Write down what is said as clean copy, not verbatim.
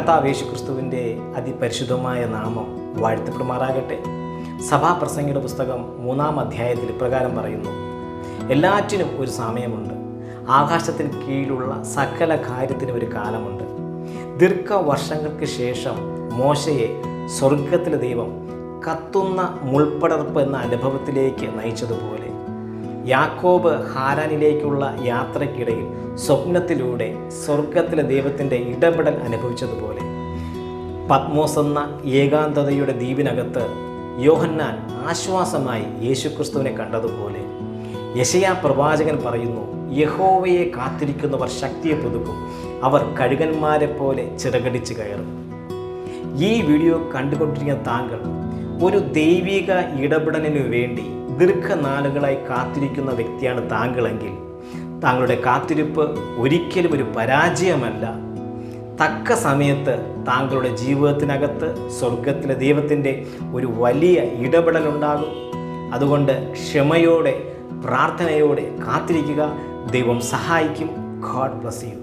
കർത്താവ് യേശുക്രിസ്തുവിൻ്റെ അതിപരിശുദ്ധമായ നാമം വാഴ്ത്തപ്പെടുമാറാകട്ടെ. സഭാപ്രസംഗിയുടെ പുസ്തകം 3-ാം അധ്യായത്തിൽ ഇപ്രകാരം പറയുന്നു: എല്ലാറ്റിനും ഒരു സമയമുണ്ട്, ആകാശത്തിന് കീഴിലുള്ള സകല കാര്യത്തിനും ഒരു കാലമുണ്ട്. ദീർഘവർഷങ്ങൾക്ക് ശേഷം മോശയെ സ്വർഗത്തിലെ ദൈവം കത്തുന്ന മുൾപ്പടർപ്പ് എന്ന അനുഭവത്തിലേക്ക് നയിച്ചതുപോലെ യാക്കോബ് ഹാരാനിലേക്കുള്ള യാത്രയ്ക്കിടയിൽ സ്വപ്നത്തിലൂടെ സ്വർഗത്തിലെ ദൈവത്തിൻ്റെ ഇടപെടൽ അനുഭവിച്ചതുപോലെ പത്മോസ് എന്ന ഏകാന്തതയുടെ ദ്വീപിനകത്ത് യോഹന്നാൻ ആശ്വാസമായി യേശുക്രിസ്തുവിനെ കണ്ടതുപോലെ യെശയ്യാ പ്രവാചകൻ പറയുന്നു: യഹോവയെ കാത്തിരിക്കുന്നവർ ശക്തിയെ പുതുക്കും, അവർ കഴുകന്മാരെ പോലെ ചിറകടിച്ച് കയറും. ഈ വീഡിയോ കണ്ടുകൊണ്ടിരിക്കുന്ന താങ്കൾ ഒരു ദൈവിക ഇടപെടലിനു വേണ്ടി ദീർഘനാളുകളായി കാത്തിരിക്കുന്ന വ്യക്തിയാണ് താങ്കളെങ്കിൽ താങ്കളുടെ കാത്തിരിപ്പ് ഒരിക്കലും ഒരു പരാജയമല്ല. തക്ക സമയത്ത് താങ്കളുടെ ജീവിതത്തിനകത്ത് സ്വർഗത്തിലെ ദൈവത്തിൻ്റെ ഒരു വലിയ ഇടപെടലുണ്ടാകും. അതുകൊണ്ട് ക്ഷമയോടെ പ്രാർത്ഥനയോടെ കാത്തിരിക്കുക. ദൈവം സഹായിക്കും. God bless you.